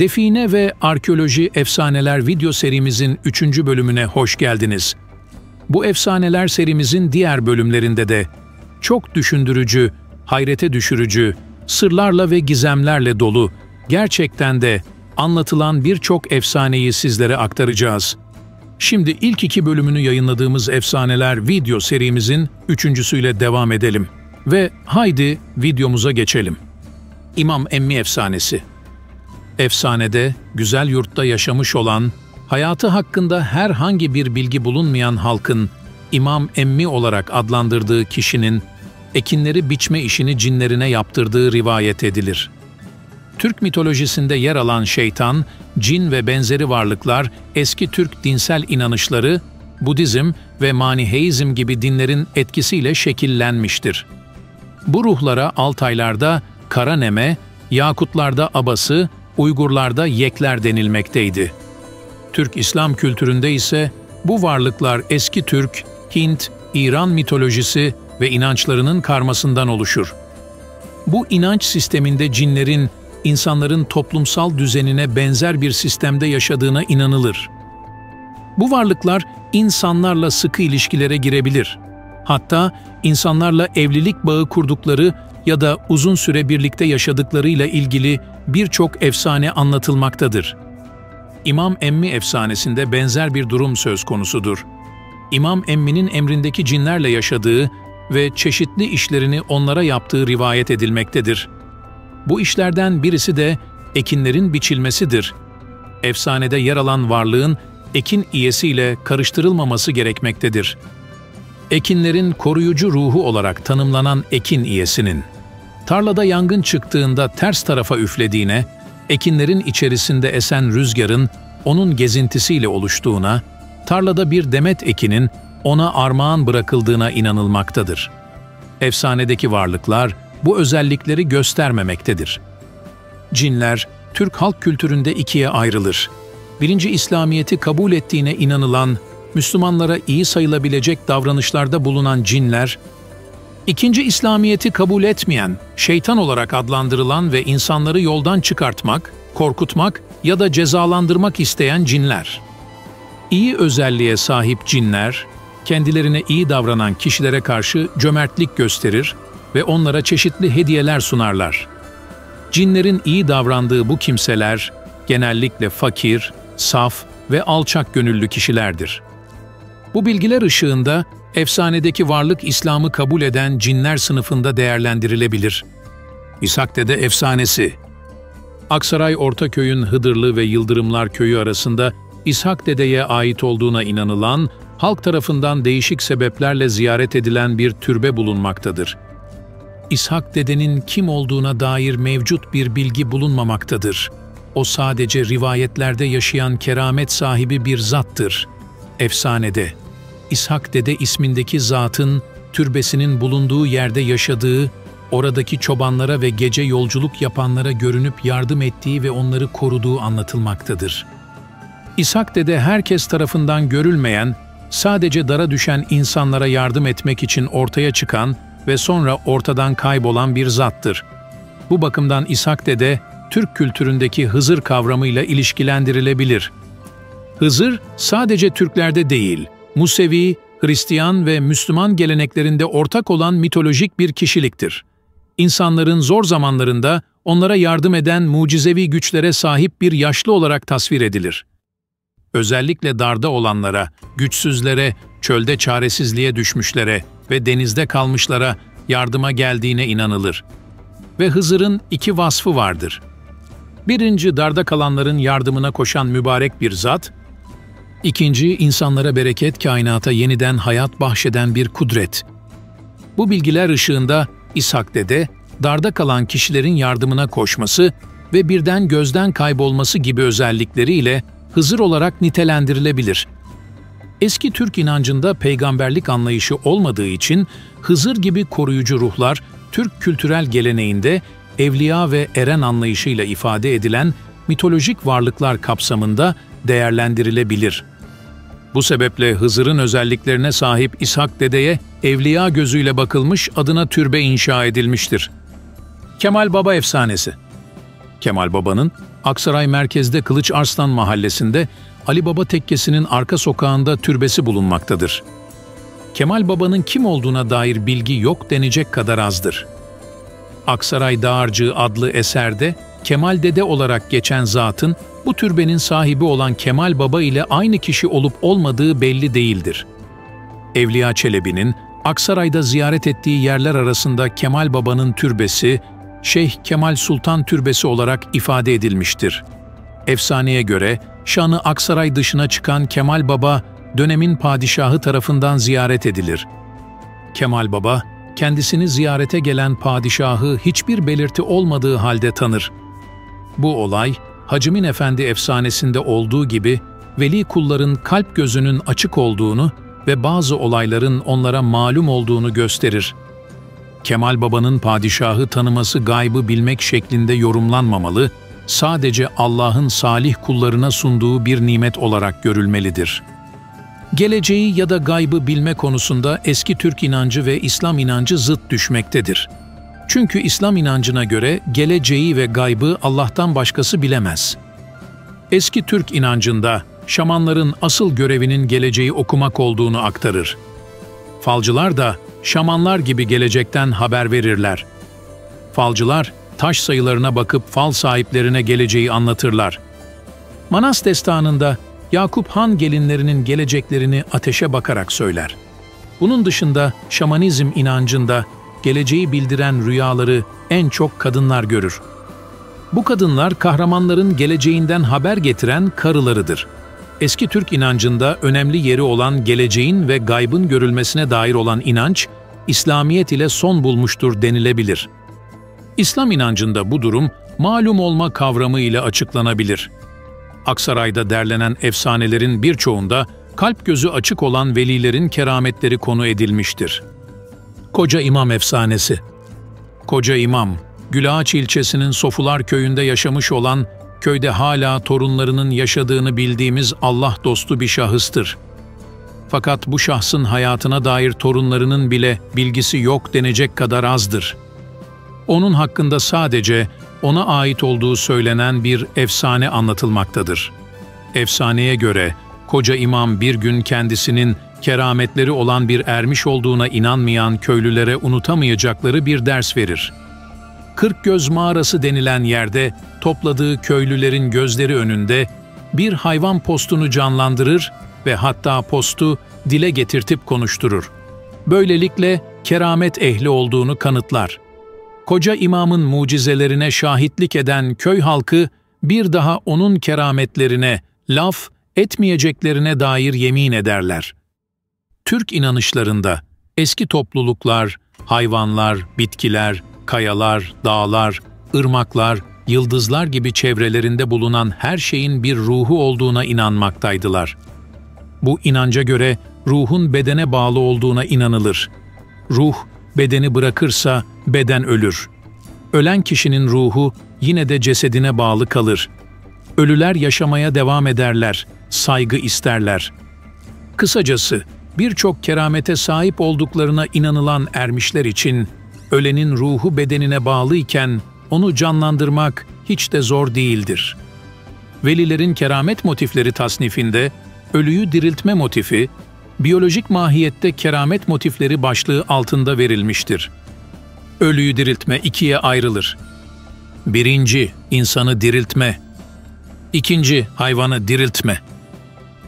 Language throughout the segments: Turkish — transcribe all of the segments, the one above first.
Define ve Arkeoloji Efsaneler video serimizin 3. bölümüne hoş geldiniz. Bu efsaneler serimizin diğer bölümlerinde de çok düşündürücü, hayrete düşürücü, sırlarla ve gizemlerle dolu, gerçekten de anlatılan birçok efsaneyi sizlere aktaracağız. Şimdi ilk 2 bölümünü yayınladığımız efsaneler video serimizin 3.'süyle devam edelim. Ve haydi videomuza geçelim. İmam Emmi Efsanesi. Efsanede, güzel yurtta yaşamış olan, hayatı hakkında herhangi bir bilgi bulunmayan halkın İmam Emmi olarak adlandırdığı kişinin ekinleri biçme işini cinlerine yaptırdığı rivayet edilir. Türk mitolojisinde yer alan şeytan, cin ve benzeri varlıklar eski Türk dinsel inanışları, Budizm ve Maniheizm gibi dinlerin etkisiyle şekillenmiştir. Bu ruhlara Altaylarda Karaneme, Yakutlarda Abası, Uygurlarda Yekler denilmekteydi. Türk İslam kültüründe ise bu varlıklar eski Türk, Hint, İran mitolojisi ve inançlarının karmasından oluşur. Bu inanç sisteminde cinlerin, insanların toplumsal düzenine benzer bir sistemde yaşadığına inanılır. Bu varlıklar insanlarla sıkı ilişkilere girebilir. Hatta insanlarla evlilik bağı kurdukları ya da uzun süre birlikte yaşadıklarıyla ilgili birçok efsane anlatılmaktadır. İmam Emmi efsanesinde benzer bir durum söz konusudur. İmam Emmi'nin emrindeki cinlerle yaşadığı ve çeşitli işlerini onlara yaptığı rivayet edilmektedir. Bu işlerden birisi de ekinlerin biçilmesidir. Efsanede yer alan varlığın ekin iyesiyle karıştırılmaması gerekmektedir. Ekinlerin koruyucu ruhu olarak tanımlanan ekin iyesinin, tarlada yangın çıktığında ters tarafa üflediğine, ekinlerin içerisinde esen rüzgarın onun gezintisiyle oluştuğuna, tarlada bir demet ekinin ona armağan bırakıldığına inanılmaktadır. Efsanedeki varlıklar bu özellikleri göstermemektedir. Cinler, Türk halk kültüründe ikiye ayrılır. Birinci, İslamiyet'i kabul ettiğine inanılan, Müslümanlara iyi sayılabilecek davranışlarda bulunan cinler, İkinci, İslamiyet'i kabul etmeyen, şeytan olarak adlandırılan ve insanları yoldan çıkartmak, korkutmak ya da cezalandırmak isteyen cinler. İyi özelliğe sahip cinler, kendilerine iyi davranan kişilere karşı cömertlik gösterir ve onlara çeşitli hediyeler sunarlar. Cinlerin iyi davrandığı bu kimseler, genellikle fakir, saf ve alçak gönüllü kişilerdir. Bu bilgiler ışığında, efsanedeki varlık İslam'ı kabul eden cinler sınıfında değerlendirilebilir. İshak Dede Efsanesi. Aksaray Ortaköy'ün Hıdırlı ve Yıldırımlar Köyü arasında İshak Dede'ye ait olduğuna inanılan, halk tarafından değişik sebeplerle ziyaret edilen bir türbe bulunmaktadır. İshak Dede'nin kim olduğuna dair mevcut bir bilgi bulunmamaktadır. O sadece rivayetlerde yaşayan keramet sahibi bir zattır. Efsanede, İshak Dede ismindeki zatın türbesinin bulunduğu yerde yaşadığı, oradaki çobanlara ve gece yolculuk yapanlara görünüp yardım ettiği ve onları koruduğu anlatılmaktadır. İshak Dede herkes tarafından görülmeyen, sadece dara düşen insanlara yardım etmek için ortaya çıkan ve sonra ortadan kaybolan bir zattır. Bu bakımdan İshak Dede, Türk kültüründeki Hızır kavramıyla ilişkilendirilebilir. Hızır sadece Türklerde değil, Musevi, Hristiyan ve Müslüman geleneklerinde ortak olan mitolojik bir kişiliktir. İnsanların zor zamanlarında onlara yardım eden mucizevi güçlere sahip bir yaşlı olarak tasvir edilir. Özellikle darda olanlara, güçsüzlere, çölde çaresizliğe düşmüşlere ve denizde kalmışlara yardıma geldiğine inanılır. Ve Hızır'ın 2 vasfı vardır. Birinci, darda kalanların yardımına koşan mübarek bir zat. İkinci, insanlara bereket, kainata yeniden hayat bahşeden bir kudret. Bu bilgiler ışığında İshak Dede, darda kalan kişilerin yardımına koşması ve birden gözden kaybolması gibi özellikleriyle Hızır olarak nitelendirilebilir. Eski Türk inancında peygamberlik anlayışı olmadığı için Hızır gibi koruyucu ruhlar Türk kültürel geleneğinde evliya ve eren anlayışıyla ifade edilen mitolojik varlıklar kapsamında değerlendirilebilir. Bu sebeple Hızır'ın özelliklerine sahip İshak Dede'ye evliya gözüyle bakılmış, adına türbe inşa edilmiştir. Kemal Baba Efsanesi. Kemal Baba'nın, Aksaray merkezde Kılıç Arslan mahallesinde Ali Baba Tekkesi'nin arka sokağında türbesi bulunmaktadır. Kemal Baba'nın kim olduğuna dair bilgi yok denecek kadar azdır. Aksaray Dağarcığı adlı eserde Kemal Dede olarak geçen zatın bu türbenin sahibi olan Kemal Baba ile aynı kişi olup olmadığı belli değildir. Evliya Çelebi'nin Aksaray'da ziyaret ettiği yerler arasında Kemal Baba'nın türbesi, Şeyh Kemal Sultan Türbesi olarak ifade edilmiştir. Efsaneye göre şanı Aksaray dışına çıkan Kemal Baba, dönemin padişahı tarafından ziyaret edilir. Kemal Baba, kendisini ziyarete gelen padişahı hiçbir belirti olmadığı halde tanır. Bu olay, Hacımin Efendi efsanesinde olduğu gibi veli kulların kalp gözünün açık olduğunu ve bazı olayların onlara malum olduğunu gösterir. Kemal Baba'nın padişahı tanıması gaybı bilmek şeklinde yorumlanmamalı, sadece Allah'ın salih kullarına sunduğu bir nimet olarak görülmelidir. Geleceği ya da gaybı bilme konusunda eski Türk inancı ve İslam inancı zıt düşmektedir. Çünkü İslam inancına göre geleceği ve gaybı Allah'tan başkası bilemez. Eski Türk inancında şamanların asıl görevinin geleceği okumak olduğunu aktarır. Falcılar da şamanlar gibi gelecekten haber verirler. Falcılar taş sayılarına bakıp fal sahiplerine geleceği anlatırlar. Manas destanında Yakup Han gelinlerinin geleceklerini ateşe bakarak söyler. Bunun dışında şamanizm inancında geleceği bildiren rüyaları en çok kadınlar görür. Bu kadınlar kahramanların geleceğinden haber getiren karılarıdır. Eski Türk inancında önemli yeri olan geleceğin ve gaybın görülmesine dair olan inanç, İslamiyet ile son bulmuştur denilebilir. İslam inancında bu durum, malum olma kavramı ile açıklanabilir. Aksaray'da derlenen efsanelerin birçoğunda kalp gözü açık olan velilerin kerametleri konu edilmiştir. Koca İmam efsanesi. Koca İmam, Gülağaç ilçesinin Sofular köyünde yaşamış olan, köyde hala torunlarının yaşadığını bildiğimiz Allah dostu bir şahıstır. Fakat bu şahsın hayatına dair torunlarının bile bilgisi yok denecek kadar azdır. Onun hakkında sadece ona ait olduğu söylenen bir efsane anlatılmaktadır. Efsaneye göre Koca İmam bir gün kendisinin kerametleri olan bir ermiş olduğuna inanmayan köylülere unutamayacakları bir ders verir. Kırkgöz mağarası denilen yerde topladığı köylülerin gözleri önünde bir hayvan postunu canlandırır ve hatta postu dile getirtip konuşturur. Böylelikle keramet ehli olduğunu kanıtlar. Koca İmam'ın mucizelerine şahitlik eden köy halkı bir daha onun kerametlerine laf etmeyeceklerine dair yemin ederler. Türk inanışlarında eski topluluklar, hayvanlar, bitkiler, kayalar, dağlar, ırmaklar, yıldızlar gibi çevrelerinde bulunan her şeyin bir ruhu olduğuna inanmaktaydılar. Bu inanca göre ruhun bedene bağlı olduğuna inanılır. Ruh, bedeni bırakırsa beden ölür. Ölen kişinin ruhu yine de cesedine bağlı kalır. Ölüler yaşamaya devam ederler, saygı isterler. Kısacası birçok keramete sahip olduklarına inanılan ermişler için ölenin ruhu bedenine bağlıyken onu canlandırmak hiç de zor değildir. Velilerin keramet motifleri tasnifinde ölüyü diriltme motifi, biyolojik mahiyette keramet motifleri başlığı altında verilmiştir. Ölüyü diriltme ikiye ayrılır. 1. İnsanı diriltme. 2. Hayvanı diriltme.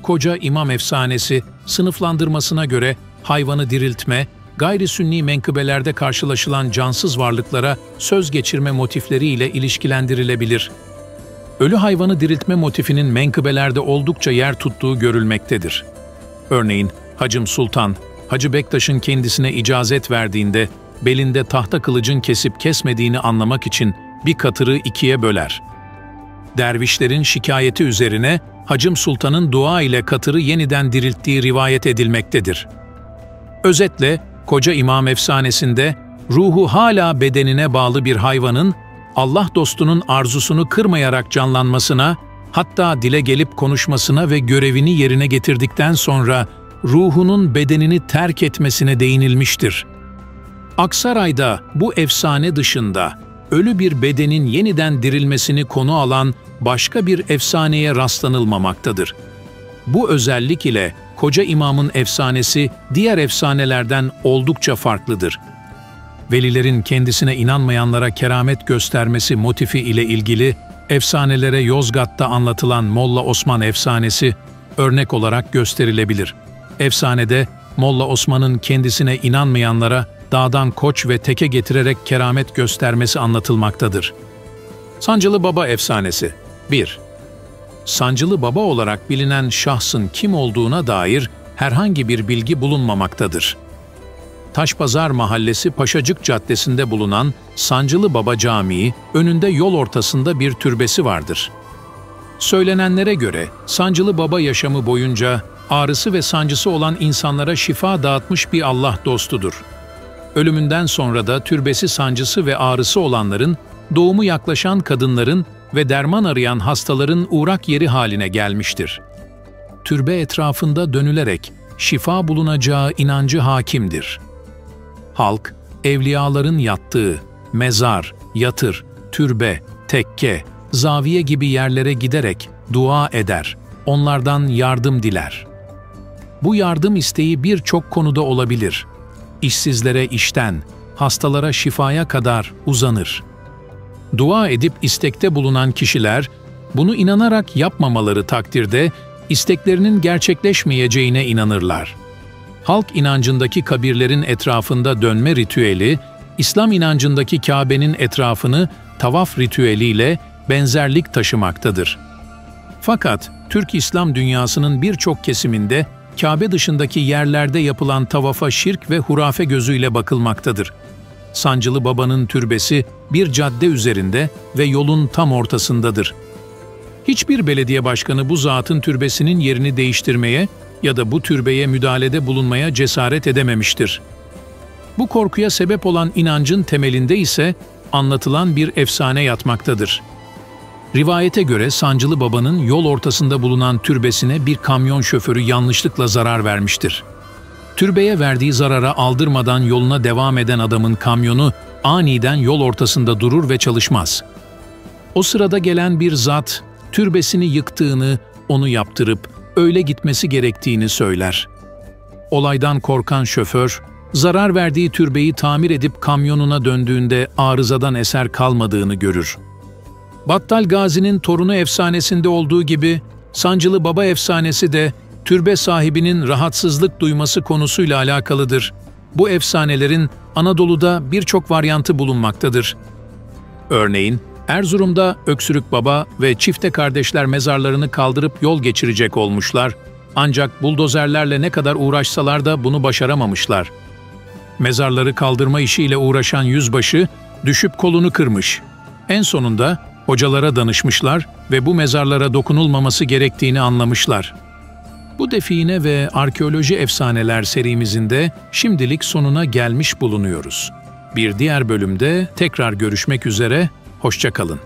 Koca İmam efsanesi sınıflandırmasına göre hayvanı diriltme, gayri sünni menkıbelerde karşılaşılan cansız varlıklara söz geçirme motifleriyle ilişkilendirilebilir. Ölü hayvanı diriltme motifinin menkıbelerde oldukça yer tuttuğu görülmektedir. Örneğin Hacım Sultan, Hacı Bektaş'ın kendisine icazet verdiğinde belinde tahta kılıcın kesip kesmediğini anlamak için bir katırı ikiye böler. Dervişlerin şikayeti üzerine Hacım Sultan'ın dua ile katırı yeniden dirilttiği rivayet edilmektedir. Özetle, Koca İmam efsanesinde ruhu hala bedenine bağlı bir hayvanın Allah dostunun arzusunu kırmayarak canlanmasına, hatta dile gelip konuşmasına ve görevini yerine getirdikten sonra ruhunun bedenini terk etmesine değinilmiştir. Aksaray'da bu efsane dışında ölü bir bedenin yeniden dirilmesini konu alan başka bir efsaneye rastlanılmamaktadır. Bu özellik ile Koca İmam'ın efsanesi diğer efsanelerden oldukça farklıdır. Velilerin kendisine inanmayanlara keramet göstermesi motifi ile ilgili efsanelere Yozgat'ta anlatılan Molla Osman efsanesi örnek olarak gösterilebilir. Efsanede Molla Osman'ın kendisine inanmayanlara dağdan koç ve teke getirerek keramet göstermesi anlatılmaktadır. Sancılı Baba efsanesi 1. Sancılı Baba olarak bilinen şahsın kim olduğuna dair herhangi bir bilgi bulunmamaktadır. Taşpazar Mahallesi Paşacık Caddesi'nde bulunan Sancılı Baba Camii önünde yol ortasında bir türbesi vardır. Söylenenlere göre Sancılı Baba yaşamı boyunca ağrısı ve sancısı olan insanlara şifa dağıtmış bir Allah dostudur. Ölümünden sonra da türbesi sancısı ve ağrısı olanların, doğumu yaklaşan kadınların ve derman arayan hastaların uğrak yeri haline gelmiştir. Türbe etrafında dönülerek şifa bulunacağı inancı hakimdir. Halk, evliyaların yattığı mezar, yatır, türbe, tekke, zaviye gibi yerlere giderek dua eder, onlardan yardım diler. Bu yardım isteği birçok konuda olabilir. İşsizlere işten, hastalara şifaya kadar uzanır. Dua edip istekte bulunan kişiler, bunu inanarak yapmamaları takdirde isteklerinin gerçekleşmeyeceğine inanırlar. Halk inancındaki kabirlerin etrafında dönme ritüeli, İslam inancındaki Kabe'nin etrafını tavaf ritüeliyle benzerlik taşımaktadır. Fakat Türk İslam dünyasının birçok kesiminde Kabe dışındaki yerlerde yapılan tavafa şirk ve hurafe gözüyle bakılmaktadır. Sancılı Baba'nın türbesi bir cadde üzerinde ve yolun tam ortasındadır. Hiçbir belediye başkanı bu zatın türbesinin yerini değiştirmeye ya da bu türbeye müdahalede bulunmaya cesaret edememiştir. Bu korkuya sebep olan inancın temelinde ise anlatılan bir efsane yatmaktadır. Rivayete göre Sancılı Baba'nın yol ortasında bulunan türbesine bir kamyon şoförü yanlışlıkla zarar vermiştir. Türbeye verdiği zarara aldırmadan yoluna devam eden adamın kamyonu aniden yol ortasında durur ve çalışmaz. O sırada gelen bir zat, türbesini yıktığını, onu yaptırıp öyle gitmesi gerektiğini söyler. Olaydan korkan şoför, zarar verdiği türbeyi tamir edip kamyonuna döndüğünde arızadan eser kalmadığını görür. Battal Gazi'nin torunu efsanesinde olduğu gibi, Sancılı Baba efsanesi de türbe sahibinin rahatsızlık duyması konusuyla alakalıdır. Bu efsanelerin Anadolu'da birçok varyantı bulunmaktadır. Örneğin, Erzurum'da Öksürük Baba ve Çifte Kardeşler mezarlarını kaldırıp yol geçirecek olmuşlar, ancak buldozerlerle ne kadar uğraşsalar da bunu başaramamışlar. Mezarları kaldırma işiyle uğraşan yüzbaşı düşüp kolunu kırmış. En sonunda hocalara danışmışlar ve bu mezarlara dokunulmaması gerektiğini anlamışlar. Bu define ve arkeoloji efsaneler serimizin de şimdilik sonuna gelmiş bulunuyoruz. Bir diğer bölümde tekrar görüşmek üzere, hoşça kalın.